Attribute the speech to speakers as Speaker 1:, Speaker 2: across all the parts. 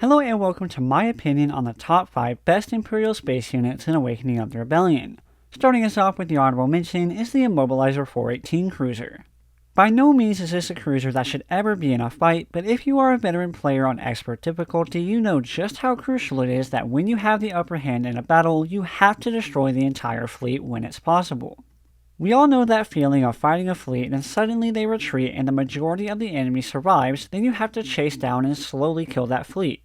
Speaker 1: Hello and welcome to my opinion on the top 5 best Imperial space units in Awakening of the Rebellion. Starting us off with the honorable mention is the Immobilizer 418 cruiser. By no means is this a cruiser that should ever be in a fight, but if you are a veteran player on expert difficulty, you know just how crucial it is that when you have the upper hand in a battle, you have to destroy the entire fleet when it's possible. We all know that feeling of fighting a fleet and suddenly they retreat and the majority of the enemy survives, then you have to chase down and slowly kill that fleet.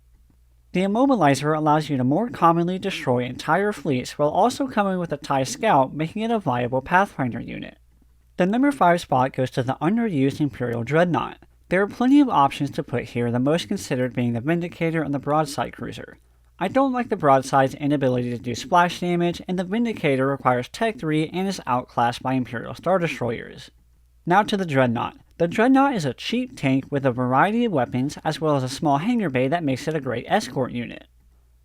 Speaker 1: The Immobilizer allows you to more commonly destroy entire fleets while also coming with a TIE Scout, making it a viable Pathfinder unit. The number 5 spot goes to the underused Imperial Dreadnaught. There are plenty of options to put here, the most considered being the Vindicator and the Broadside Cruiser. I don't like the Broadside's inability to do splash damage, and the Vindicator requires Tech 3 and is outclassed by Imperial Star Destroyers. Now to the Dreadnaught. The Dreadnaught is a cheap tank with a variety of weapons as well as a small hangar bay that makes it a great escort unit.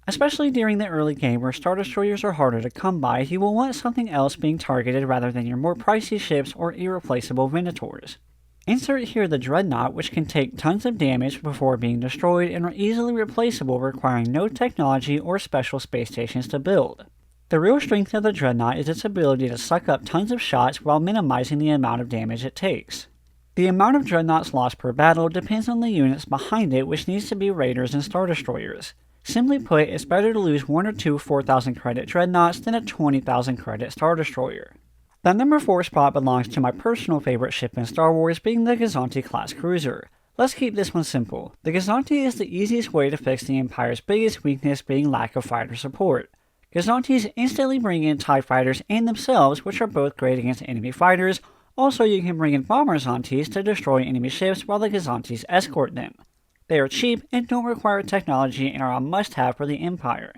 Speaker 1: Especially during the early game where Star Destroyers are harder to come by, you will want something else being targeted rather than your more pricey ships or irreplaceable Venators. Insert here the Dreadnaught, which can take tons of damage before being destroyed and are easily replaceable, requiring no technology or special space stations to build. The real strength of the Dreadnaught is its ability to suck up tons of shots while minimizing the amount of damage it takes. The amount of Dreadnoughts lost per battle depends on the units behind it, which needs to be Raiders and Star Destroyers. Simply put, it's better to lose 1 or 2 4,000 credit Dreadnoughts than a 20,000 credit Star Destroyer. The number 4 spot belongs to my personal favorite ship in Star Wars, being the Gozanti class cruiser. Let's keep this one simple. The Gozanti is the easiest way to fix the Empire's biggest weakness, being lack of fighter support. Gozantis instantly bring in TIE fighters and themselves, which are both great against enemy fighters. Also, you can bring in Bomber-Zontis to destroy enemy ships while the Gozantis escort them. They are cheap and don't require technology and are a must-have for the Empire.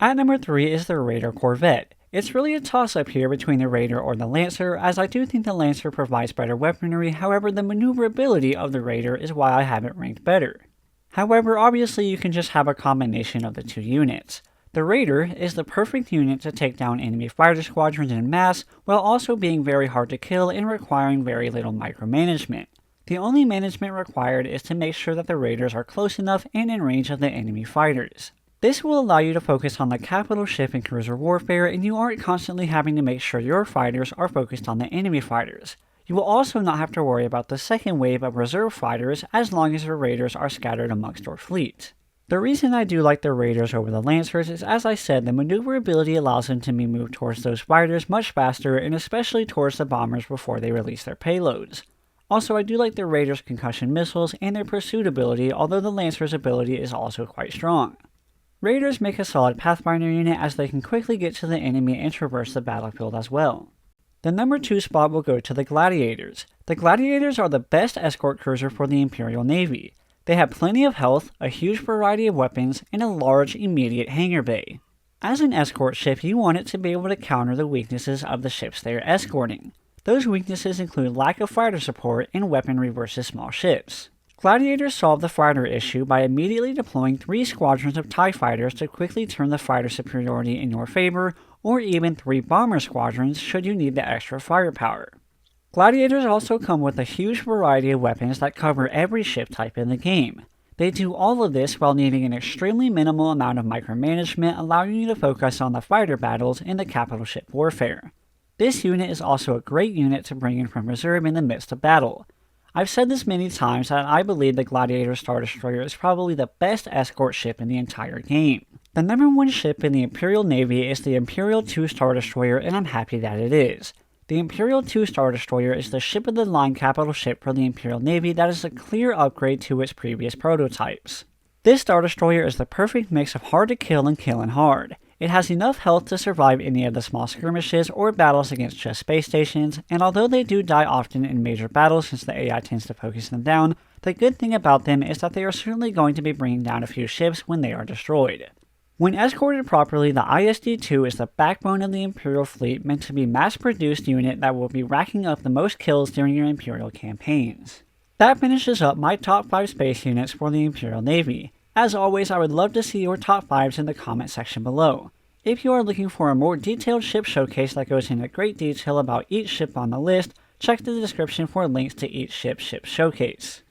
Speaker 1: At number 3 is the Raider Corvette. It's really a toss-up here between the Raider or the Lancer, as I do think the Lancer provides better weaponry, however the maneuverability of the Raider is why I have it ranked better. However, obviously you can just have a combination of the two units. The Raider is the perfect unit to take down enemy fighter squadrons en masse, while also being very hard to kill and requiring very little micromanagement. The only management required is to make sure that the Raiders are close enough and in range of the enemy fighters. This will allow you to focus on the capital ship and cruiser warfare, and you aren't constantly having to make sure your fighters are focused on the enemy fighters. You will also not have to worry about the second wave of reserve fighters as long as your Raiders are scattered amongst your fleet. The reason I do like the Raiders over the Lancers is, as I said, the maneuverability allows them to be moved towards those fighters much faster, and especially towards the bombers before they release their payloads. Also, I do like the Raiders' concussion missiles and their pursuit ability, although the Lancers' ability is also quite strong. Raiders make a solid Pathfinder unit as they can quickly get to the enemy and traverse the battlefield as well. The number 2 spot will go to the Gladiators. The Gladiators are the best escort cruiser for the Imperial Navy. They have plenty of health, a huge variety of weapons, and a large immediate hangar bay. As an escort ship, you want it to be able to counter the weaknesses of the ships they are escorting. Those weaknesses include lack of fighter support and weaponry versus small ships. Gladiators solve the fighter issue by immediately deploying 3 squadrons of TIE fighters to quickly turn the fighter superiority in your favor, or even 3 bomber squadrons should you need the extra firepower. Gladiators also come with a huge variety of weapons that cover every ship type in the game. They do all of this while needing an extremely minimal amount of micromanagement, allowing you to focus on the fighter battles and the capital ship warfare. This unit is also a great unit to bring in from reserve in the midst of battle. I've said this many times that I believe the Gladiator Star Destroyer is probably the best escort ship in the entire game. The number 1 ship in the Imperial Navy is the Imperial 2 Star Destroyer, and I'm happy that it is. The Imperial 2 Star Destroyer is the ship-of-the-line capital ship for the Imperial Navy that is a clear upgrade to its previous prototypes. This Star Destroyer is the perfect mix of hard to kill and killing hard. It has enough health to survive any of the small skirmishes or battles against just space stations, and although they do die often in major battles since the AI tends to focus them down, the good thing about them is that they are certainly going to be bringing down a few ships when they are destroyed. When escorted properly, the ISD-2 is the backbone of the Imperial fleet, meant to be a mass-produced unit that will be racking up the most kills during your Imperial campaigns. That finishes up my top 5 space units for the Imperial Navy. As always, I would love to see your top 5s in the comment section below. If you are looking for a more detailed ship showcase that goes into great detail about each ship on the list, check the description for links to each ship showcase.